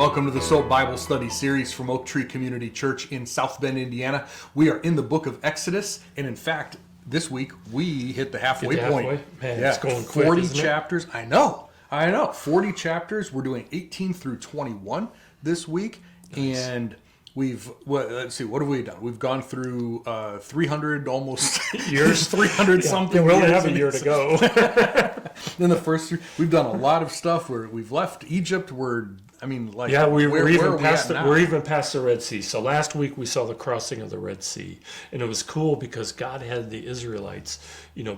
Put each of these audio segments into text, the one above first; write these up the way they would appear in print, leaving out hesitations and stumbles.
Welcome to the S.O.A.P Bible Study Series from Oak Tree Community Church in South Bend, Indiana. We are in the book of Exodus, and in fact, this week we hit the halfway point. Man, yeah, it's going quick, 40 isn't it? chapters. I know. 40 chapters. We're doing 18 through 21 this week, nice. And let's see, what have we done? We've gone through 300 almost years, 300 something. We only have a year to go. Then the first three, we've done a lot of stuff where we've left Egypt. We're even past the Red Sea. So last week we saw the crossing of the Red Sea, and it was cool because God had the Israelites,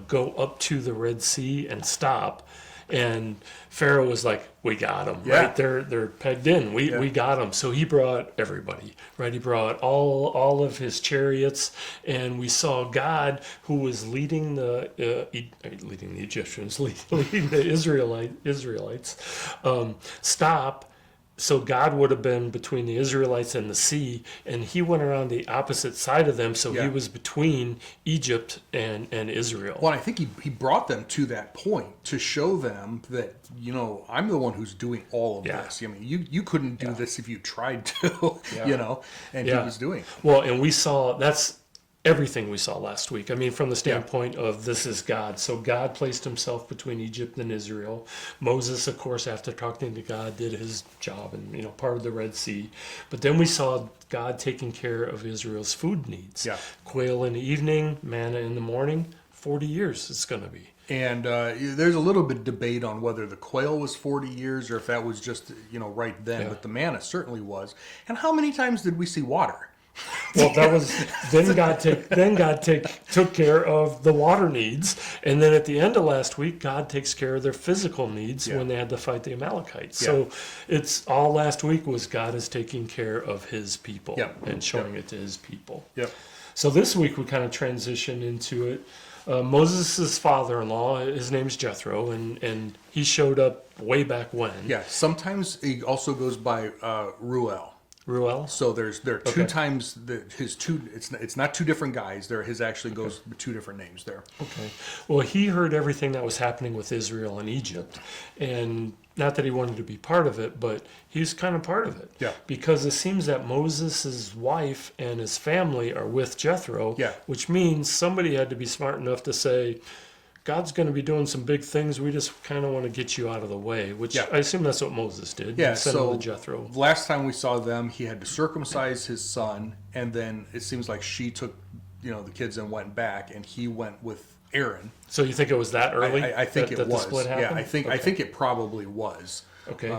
go up to the Red Sea and stop. And Pharaoh was like, "We got them, right? They're pegged in. We got them." So he brought everybody, right? He brought all of his chariots, and we saw God, who was leading the Egyptians, leading the Israelites, stop. So God would have been between the Israelites and the sea, and he went around the opposite side of them, so he was between Egypt and Israel. Well, I think he brought them to that point to show them that, I'm the one who's doing all of this. I mean, you couldn't do this if you tried to, and he was doing it. Well, and we saw, that's everything we saw last week. I mean, from the standpoint of this is God. So God placed himself between Egypt and Israel. Moses, of course, after talking to God, did his job and, part of the Red Sea. But then we saw God taking care of Israel's food needs. Yeah. Quail in the evening, manna in the morning, 40 years it's going to be. And there's a little bit of debate on whether the quail was 40 years or if that was just, right then. Yeah. But the manna certainly was. And how many times did we see water? Well, that was then God took care of the water needs, and then at the end of last week, God takes care of their physical needs when they had to fight the Amalekites. So it's all last week was God is taking care of His people and showing it to His people. Yep. So this week we kind of transition into it. Moses' father-in-law, his name's Jethro, and he showed up way back when. Yeah. Sometimes he also goes by Ruel. So there are two times it's not two different guys. His actually goes with two different names there. Okay. Well, he heard everything that was happening with Israel and Egypt, and not that he wanted to be part of it, but he's kind of part of it. Yeah. Because it seems that Moses' wife and his family are with Jethro. Yeah. Which means somebody had to be smart enough to say, God's going to be doing some big things. We just kind of want to get you out of the way, which I assume that's what Moses did. Yeah, so Jethro. Last time we saw them, he had to circumcise his son, and then it seems like she took, the kids and went back, and he went with Aaron. So you think it was that early? I think it was. The split happened? Yeah, I think it probably was. Okay.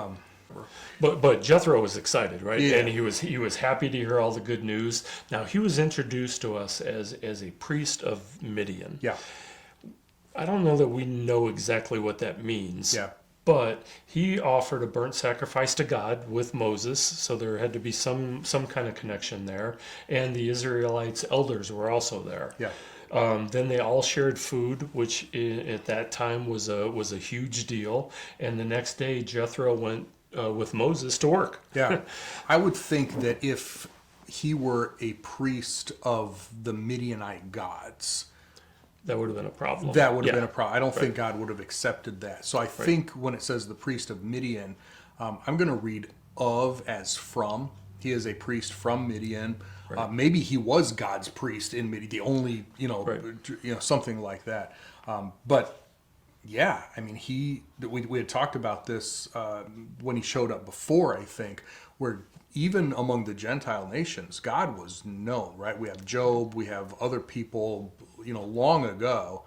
But Jethro was excited, right? Yeah. And he was happy to hear all the good news. Now he was introduced to us as a priest of Midian. Yeah. I don't know that we know exactly what that means. Yeah. But he offered a burnt sacrifice to God with Moses, so there had to be some kind of connection there. And the Israelites' elders were also there. Yeah. Then they all shared food, which at that time was a huge deal. And the next day, Jethro went with Moses to work. Yeah. I would think that if he were a priest of the Midianite gods, that would have been a problem. That would have been a problem. I don't think God would have accepted that. So I think when it says the priest of Midian, I'm going to read of as from. He is a priest from Midian. Right. Maybe he was God's priest in Midian, the only, something like that. But yeah, I mean, we had talked about this when he showed up before, I think, where even among the Gentile nations, God was known, right? We have Job, we have other people, long ago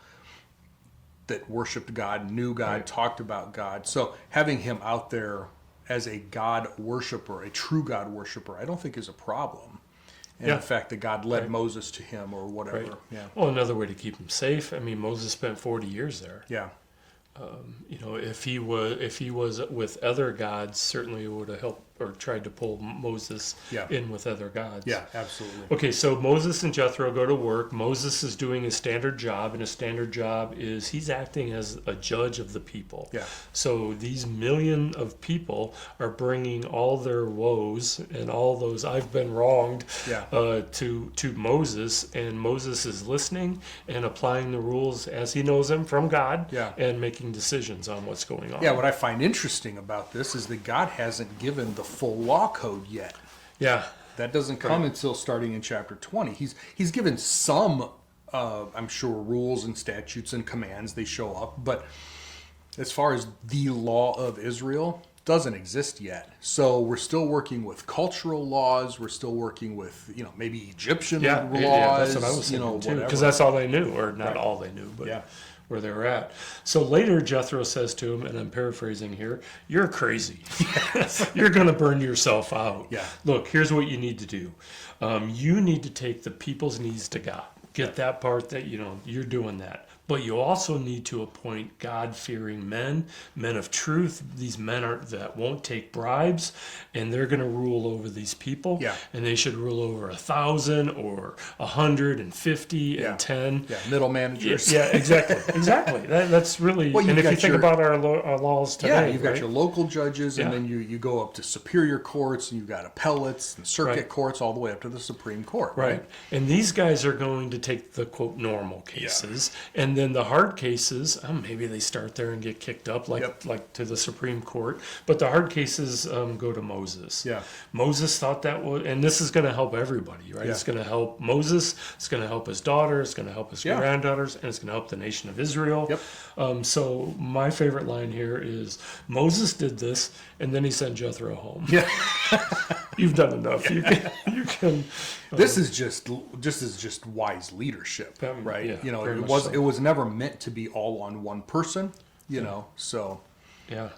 that worshiped God, knew God, talked about God. So having him out there as a God worshiper, a true God worshiper, I don't think is a problem. And the fact that God led Moses to him or whatever. Right. Yeah. Well, another way to keep him safe. I mean, Moses spent 40 years there. Yeah. If he was with other gods, certainly it would have helped or tried to pull Moses in with other gods. Yeah, absolutely. Okay, so Moses and Jethro go to work. Moses is doing his standard job, and his standard job is he's acting as a judge of the people. Yeah. So these million of people are bringing all their woes and all those I've been wronged to Moses, and Moses is listening and applying the rules as he knows them from God and making decisions on what's going on. Yeah, what I find interesting about this is that God hasn't given the full law code yet. Yeah. That doesn't come until starting in chapter 20. He's given some, I'm sure, rules and statutes and commands. They show up. But as far as the law of Israel, doesn't exist yet. So we're still working with cultural laws. We're still working with, maybe Egyptian laws. Yeah, that's what I was thinking too. Because that's all they knew, or not all they knew, but where they were at. So later Jethro says to him, and I'm paraphrasing here, "You're crazy. You're going to burn yourself out. Yeah. Look, here's what you need to do. You need to take the people's needs to God. Get that part that, you're doing that. But you also need to appoint God-fearing men of truth. These men that won't take bribes, and they're going to rule over these people. Yeah. And they should rule over 1,000 or 150 and 10. Yeah, middle managers. Yeah, exactly. That's really. Well, and if you think about our laws today, you've got your local judges, and then you go up to superior courts, and you've got appellates and circuit courts, all the way up to the Supreme Court. Right. And these guys are going to take the quote normal cases, and then the hard cases, maybe they start there and get kicked up like to the Supreme Court. But the hard cases go to Moses. Yeah. Moses thought that would, and this is going to help everybody, right? Yeah. It's going to help Moses. It's going to help his daughter. It's going to help his granddaughters, and it's going to help the nation of Israel. Yep. So my favorite line here is Moses did this, and then he sent Jethro home. Yeah. You've done enough. You can. This is just wise leadership, right? Yeah, it was never meant to be all on one person, so. Yeah.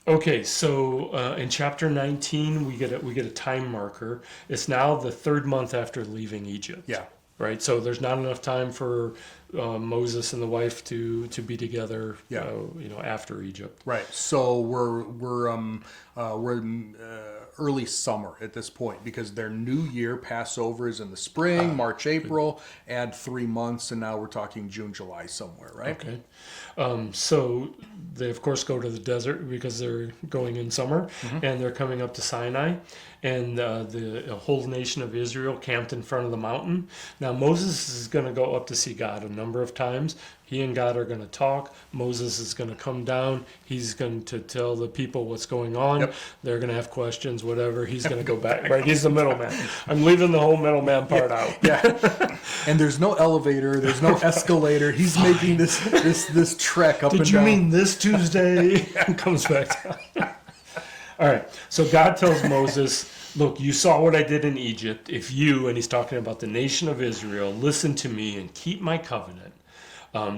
Okay, so in chapter 19, we get a time marker. It's now the 3rd month after leaving Egypt. Yeah. Right. So there's not enough time for Moses and the wife to be together. After Egypt. Right. So we're in early summer at this point, because their new year, Passover, is in the spring, March, April. Add 3 months, and now we're talking June, July somewhere, right? Okay. So they of course go to the desert because they're going in summer, and they're coming up to Sinai, and the whole nation of Israel camped in front of the mountain. Now Moses is going to go up to see God a number of times. He and God are going to talk. Moses is going to come down. He's going to tell the people what's going on. Yep. They're going to have questions, whatever. He's going to go back. Right? He's the middleman. I'm leaving the whole middleman part out. Yeah. And there's no elevator. There's no escalator. He's making this trek up and down. Did you mean this Tuesday? And comes back down. All right. So God tells Moses, look, you saw what I did in Egypt. If you, and he's talking about the nation of Israel, listen to me and keep my covenant,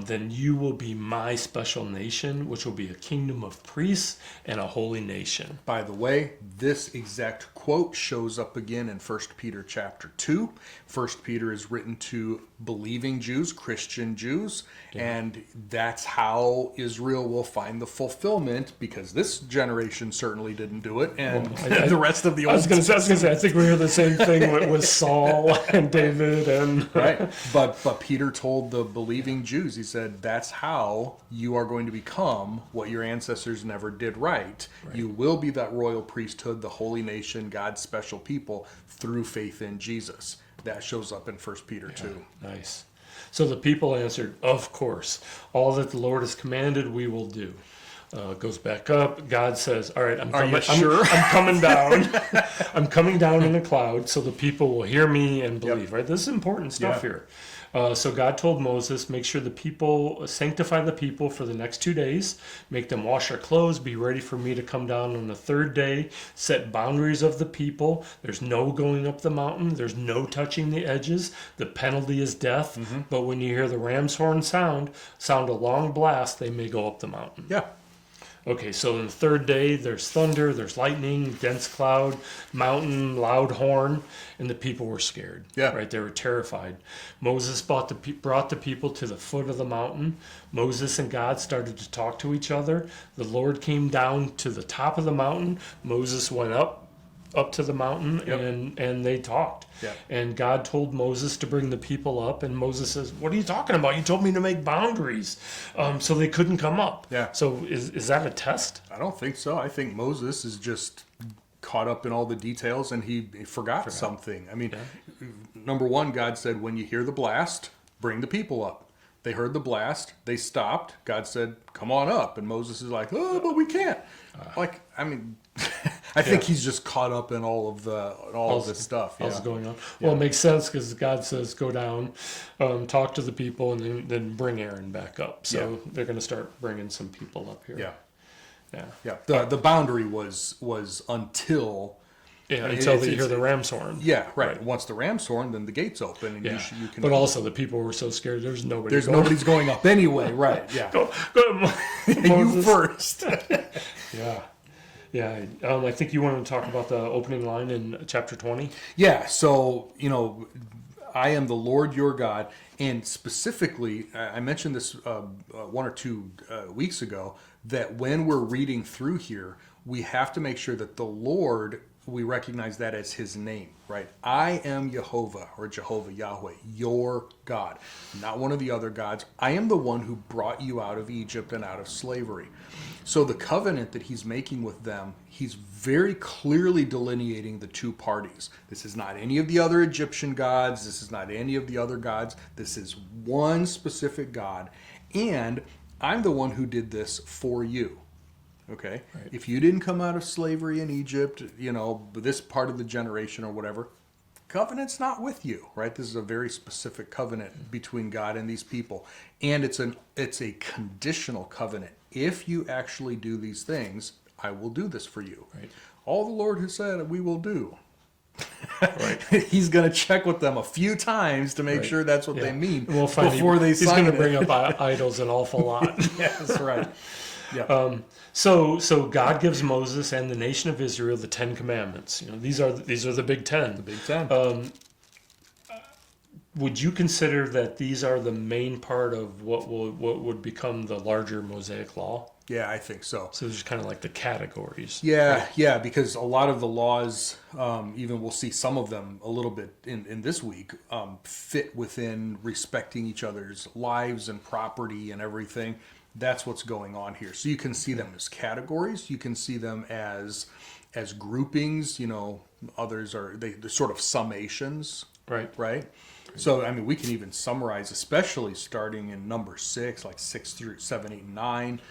then you will be my special nation, which will be a kingdom of priests and a holy nation. By the way, this exact quote shows up again in 1 Peter chapter 2. 1 Peter is written to believing Jews, Christian Jews, and that's how Israel will find the fulfillment, because this generation certainly didn't do it, and the rest of the old... I was going to say, I think we hear the same thing with Saul and David and... Right, but Peter told the believing Jews, he said, that's how you are going to become what your ancestors never did right. You will be that royal priesthood, the holy nation, God's special people, through faith in Jesus. That shows up in 1 Peter 2. Nice. So the people answered, of course, all that the Lord has commanded we will do. Goes back up. God says, all right, I'm coming down. I'm coming down in a cloud so the people will hear me and believe. Right? This is important stuff here. So God told Moses, make sure the people, sanctify the people for the next 2 days, make them wash their clothes, be ready for me to come down on the 3rd day, set boundaries of the people. There's no going up the mountain. There's no touching the edges. The penalty is death. But when you hear the ram's horn sound a long blast, they may go up the mountain. Yeah. Okay, so on the 3rd day, there's thunder, there's lightning, dense cloud, mountain, loud horn, and the people were scared. Yeah. Right, they were terrified. Moses brought the people to the foot of the mountain. Moses and God started to talk to each other. The Lord came down to the top of the mountain. Moses went up to the mountain, and they talked. Yep. And God told Moses to bring the people up, and Moses says, what are you talking about? You told me to make boundaries, so they couldn't come up. Yeah. So is that a test? I don't think so. I think Moses is just caught up in all the details, and he forgot something. I mean, number one, God said, when you hear the blast, bring the people up. They heard the blast. They stopped. God said, "Come on up." And Moses is like, "Oh, but we can't." I think he's just caught up in all of this stuff. What's going on? Well, it makes sense because God says, "Go down, talk to the people, and then bring Aaron back up." So they're going to start bringing some people up here. Yeah. The boundary was until. Yeah, until they hear the ram's horn. Yeah, right. Once the ram's horn, then the gates open, and you can. But also, the people were so scared. Nobody's going up anyway. Right? Yeah. Go, you first. Yeah. I think you wanted to talk about the opening line in chapter 20. Yeah. So I am the Lord your God, and specifically, I mentioned this 1 or 2 weeks ago, that when we're reading through here, we have to make sure that the Lord, we recognize that as his name, right? I am Jehovah, or Jehovah, Yahweh, your God, not one of the other gods. I am the one who brought you out of Egypt and out of slavery. So the covenant that he's making with them, he's very clearly delineating the two parties. This is not any of the other Egyptian gods. This is not any of the other gods. This is one specific God. And I'm the one who did this for you. Okay? Right. If you didn't come out of slavery in Egypt, this part of the generation or whatever, covenant's not with you, right? This is a very specific covenant between God and these people. And it's a conditional covenant. If you actually do these things, I will do this for you. Right. All the Lord has said we will do. Right. He's going to check with them a few times to make sure that's what they mean before they sign it. He's going to bring up idols an awful lot. Yeah, that's right. Yeah. So God gives Moses and the nation of Israel the 10 Commandments. These are the Big Ten. The Big Ten. Would you consider that these are the main part of what would become the larger Mosaic Law? Yeah, I think so. So there's kind of like the categories. Yeah, because a lot of the laws, even we'll see some of them a little bit in this week, fit within respecting each other's lives and property and everything. That's what's going on here. So you can see them as categories. You can see them as groupings. Others they're sort of summations. Right. So we can even summarize, especially starting in number 6, like 6 through 7, 8, 9.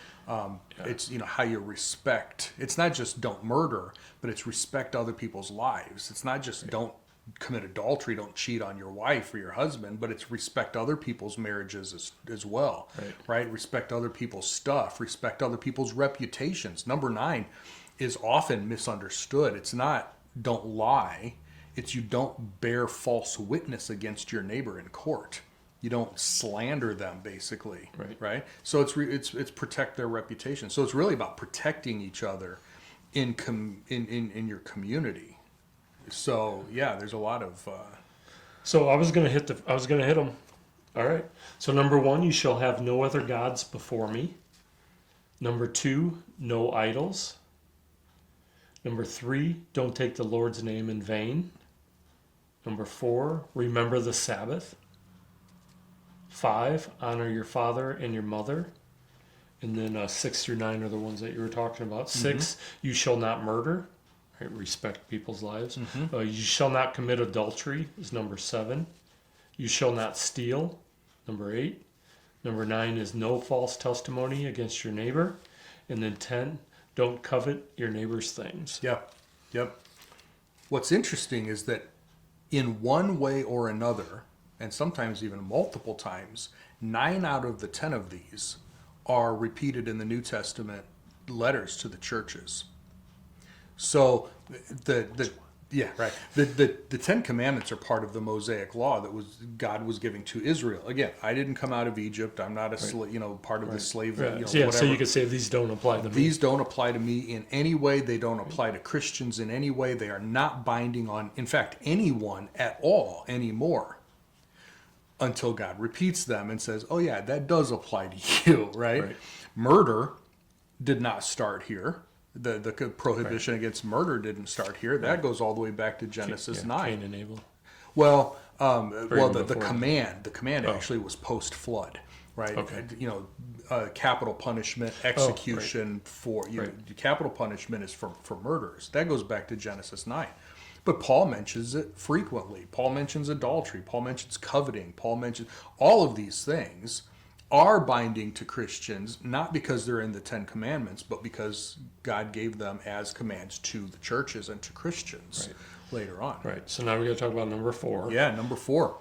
It's how you respect. It's not just don't murder, but it's respect other people's lives. It's not just don't commit adultery, don't cheat on your wife or your husband, but it's respect other people's marriages as well. Right? Respect other people's stuff, respect other people's reputations. Number 9 is often misunderstood. It's not don't lie. It's you don't bear false witness against your neighbor in court. You don't slander them, basically. Right. So it's protect their reputation. So it's really about protecting each other in your community. So there's a lot of. So I was gonna hit them. All right. So number 1, you shall have no other gods before me. Number 2, no idols. Number 3, don't take the Lord's name in vain. Number 4, remember the Sabbath. 5, honor your father and your mother. And then 6 through 9 are the ones that you were talking about. 6, you shall not murder. Right? Respect people's lives. You shall not commit adultery is number 7. You shall not steal, number 8. Number 9 is no false testimony against your neighbor. And then 10, don't covet your neighbor's things. Yep. What's interesting is that in one way or another, and sometimes even multiple times, 9 out of the 10 of these are repeated in the New Testament letters to the churches. So the 10 Commandments are part of the Mosaic Law that God was giving to Israel. Again, I didn't come out of Egypt. I'm not part of the slavery. So you could say these don't apply to me. These don't apply to me in any way. They don't apply to Christians in any way. They are not binding on, in fact, anyone at all anymore, until God repeats them and says, "Oh yeah, that does apply to you." Right? Murder did not start here. The prohibition against murder didn't start here. That goes all the way back to Genesis 9. Cain and Abel. Well, the command actually was post flood, right? Okay. Capital punishment, execution for capital punishment is for murderers. That goes back to Genesis 9. But Paul mentions it frequently. Paul mentions adultery. Paul mentions coveting. Paul mentions all of these things are binding to Christians, not because they're in the Ten Commandments, but because God gave them as commands to the churches and to Christians later on. Right. So now we're going to talk about number 4. Yeah, number 4.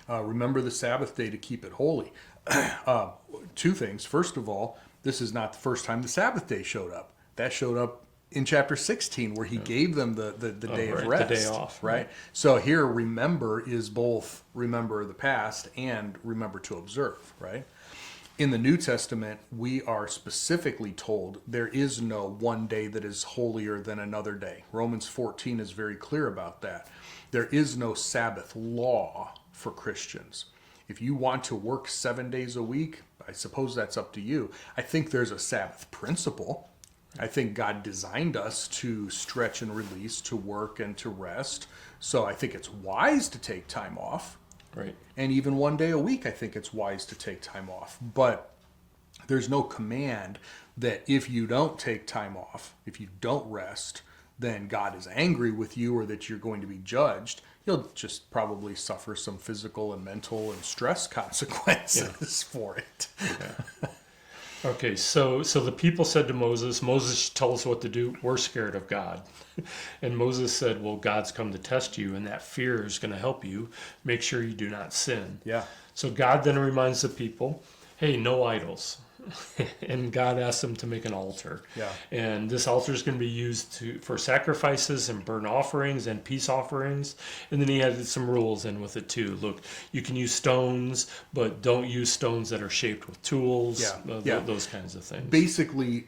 Remember the Sabbath day to keep it holy. 2 things. First of all, this is not the first time the Sabbath day showed up. That showed up in chapter 16, where he gave them the day of rest. The day off. Right? So here, remember is both remember the past and remember to observe, right? In the New Testament, we are specifically told there is no one day that is holier than another day. Romans 14 is very clear about that. There is no Sabbath law for Christians. If you want to work 7 days a week, I suppose that's up to you. I think there's a Sabbath principle. I think God designed us to stretch and release, to work and to rest. So I think it's wise to take time off. Right. And even 1 day a week, I think it's wise to take time off. But there's no command that if you don't take time off, if you don't rest, then God is angry with you or that you're going to be judged. You'll just probably suffer some physical and mental and stress consequences for it. Yeah. Okay, so the people said to Moses, Moses, tell us what to do. We're scared of God. And Moses said, well, God's come to test you, and that fear is going to help you. Make sure you do not sin. Yeah. So God then reminds the people, hey, no idols. And God asked them to make an altar. Yeah. And this altar is going to be used for sacrifices and burnt offerings and peace offerings. And then he added some rules in with it too. Look, you can use stones, but don't use stones that are shaped with tools. Those kinds of things. Basically,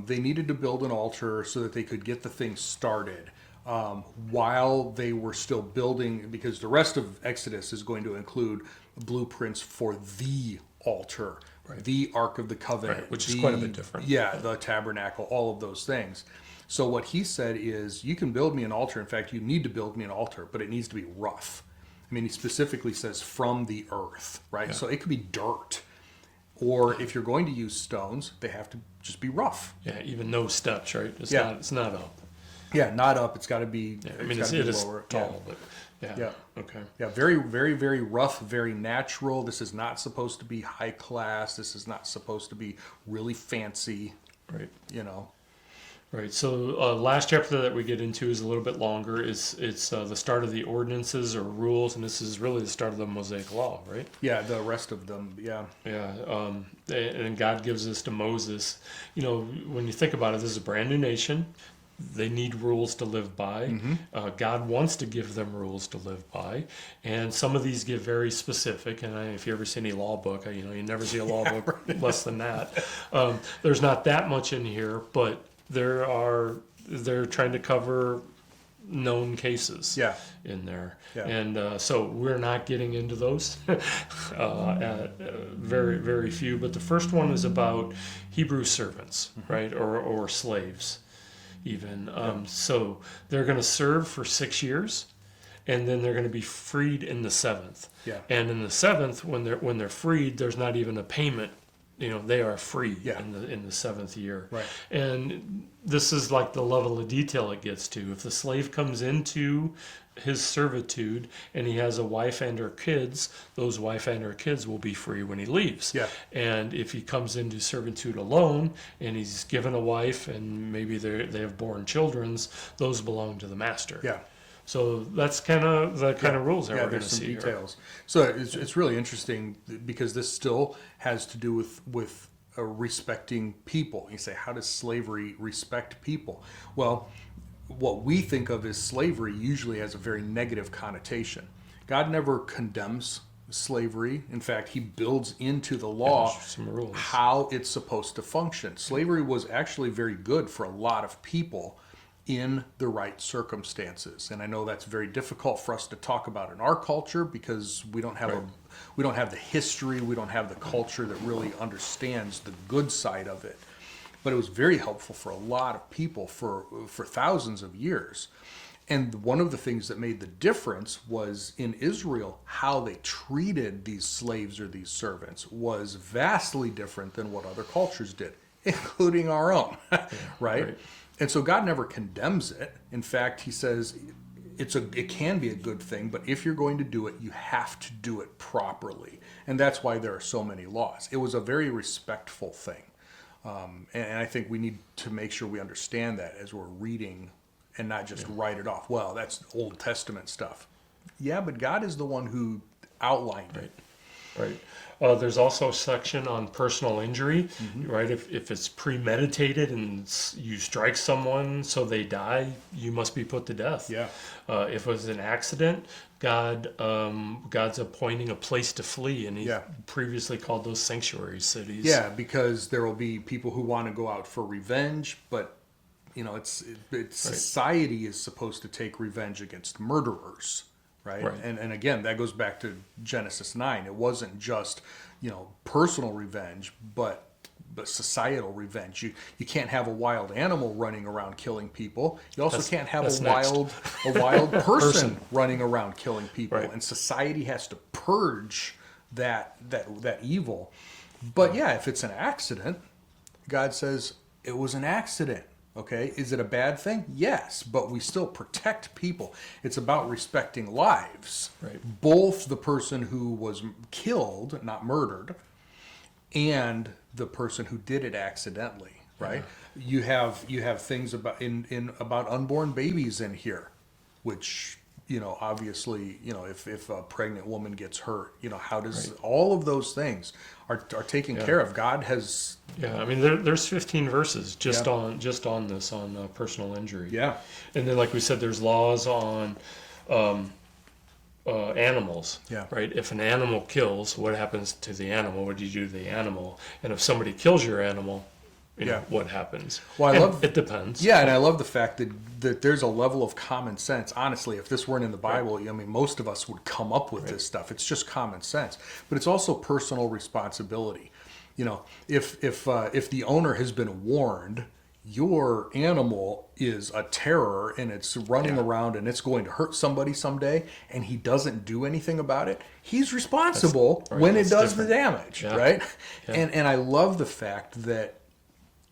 they needed to build an altar so that they could get the thing started. While they were still building, because the rest of Exodus is going to include blueprints for the altar. Right. The Ark of the Covenant. Which is quite a bit different. Yeah, the tabernacle, all of those things. So what he said is, you can build me an altar. In fact, you need to build me an altar, but it needs to be rough. I mean, he specifically says from the earth, right? Yeah. So it could be dirt. Or if you're going to use stones, they have to just be rough. Yeah, even no steps, right? It's not up. Yeah, not up. It's got to be. Yeah, I mean, it is tall, but yeah. Okay. Yeah, very, very, very rough, very natural. This is not supposed to be high class. This is not supposed to be really fancy. Right. You know. Right. So last chapter that we get into is a little bit longer. It's the start of the ordinances or rules, and this is really the start of the Mosaic Law, right? Yeah, the rest of them. Yeah. Yeah. And God gives this to Moses. You know, when you think about it, this is a brand new nation. They need rules to live by. Mm-hmm. God wants to give them rules to live by, and some of these get very specific. And if you ever see any law book, you never see a law book less than that. There's not that much in here, but they're trying to cover known cases in there. Yeah. And so we're not getting into those. Very, very few. But the first one is about Hebrew servants, right, or slaves. Even so, they're going to serve for 6 years, and then they're going to be freed in the 7th. Yeah. And in the 7th, when they're freed, there's not even a payment. They are free in the 7th year. Right. And this is like the level of detail it gets to. If the slave comes into his servitude and he has a wife and her kids, those wife and her kids will be free when he leaves. Yeah. And if he comes into servitude alone and he's given a wife and maybe they have born children, those belong to the master. Yeah. So that's kind of the kind of rules that we're going to see details. here. So it's really interesting because this still has to do with respecting people. You say, how does slavery respect people? Well, what we think of as slavery usually has a very negative connotation. God never condemns slavery. In fact, he builds into the law some rules. How it's supposed to function. Slavery was actually very good for a lot of people in the right circumstances. And I know that's very difficult for us to talk about in our culture because we don't have the history, we don't have the culture that really understands the good side of it. But it was very helpful for a lot of people for thousands of years. And one of the things that made the difference was in Israel, how they treated these slaves or these servants was vastly different than what other cultures did, including our own, right? And so God never condemns it. In fact, he says, it can be a good thing, but if you're going to do it, you have to do it properly. And that's why there are so many laws. It was a very respectful thing. And I think we need to make sure we understand that as we're reading and not just write it off. Well, that's Old Testament stuff. Yeah, but God is the one who outlined it. Right. There's also a section on personal injury, right? If it's premeditated and you strike someone so they die, you must be put to death. Yeah. If it was an accident, God's appointing a place to flee, and he previously called those sanctuary cities. Yeah, because there will be people who want to go out for revenge, but society is supposed to take revenge against murderers. Right? And again, that goes back to Genesis 9. It wasn't just, personal revenge, but societal revenge. You can't have a wild animal running around killing people. You also can't have a wild person running around killing people. Right. And society has to purge that evil. But if it's an accident, God says it was an accident. Okay, is it a bad thing? Yes, but we still protect people. It's about respecting lives. Right. Both the person who was killed, not murdered, and the person who did it accidentally. Right. Yeah. You have things about about unborn babies in here, which obviously if a pregnant woman gets hurt, how does all of those things are taken care of. God has. Yeah, I mean there's 15 verses just on this on personal injury. Yeah, and then like we said, there's laws on animals. Yeah, right. If an animal kills, what happens to the animal? What do you do to the animal? And if somebody kills your animal, what happens? Well, it depends. Yeah, and I love the fact that there's a level of common sense. Honestly, if this weren't in the Bible, I mean, most of us would come up with this stuff. It's just common sense, but it's also personal responsibility. If the owner has been warned, your animal is a terror and it's running around and it's going to hurt somebody someday, and he doesn't do anything about it, he's responsible when it does the damage, right? Yeah. And I love the fact that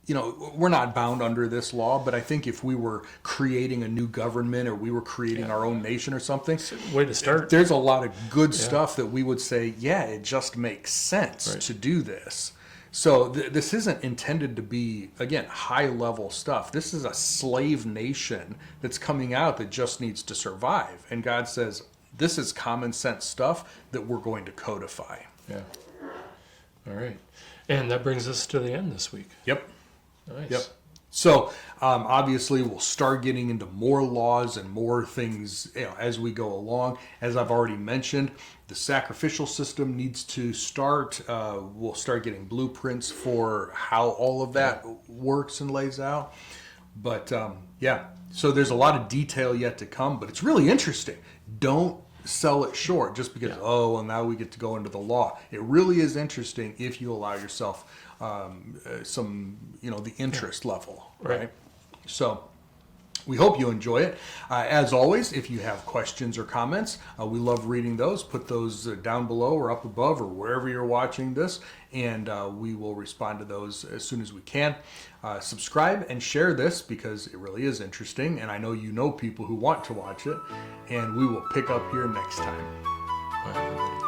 we're not bound under this law, but I think if we were creating a new government or we were creating our own nation or something, way to start. There's a lot of good stuff that we would say, it just makes sense to do this. So this isn't intended to be, again, high-level stuff. This is a slave nation that's coming out that just needs to survive. And God says, this is common sense stuff that we're going to codify. Yeah. All right. And that brings us to the end this week. Yep. Nice. Yep. So obviously we'll start getting into more laws and more things as we go along. As I've already mentioned, the sacrificial system needs to start. We'll start getting blueprints for how all of that works and lays out. But so there's a lot of detail yet to come, but it's really interesting. Don't sell it short just because, now we get to go into the law. It really is interesting if you allow yourself some, the interest level, right? So we hope you enjoy it. As always, if you have questions or comments, we love reading those. Put those down below or up above or wherever you're watching this, and we will respond to those as soon as we can. Subscribe and share this because it really is interesting, and I know people who want to watch it, and we will pick up here next time. Bye, everybody.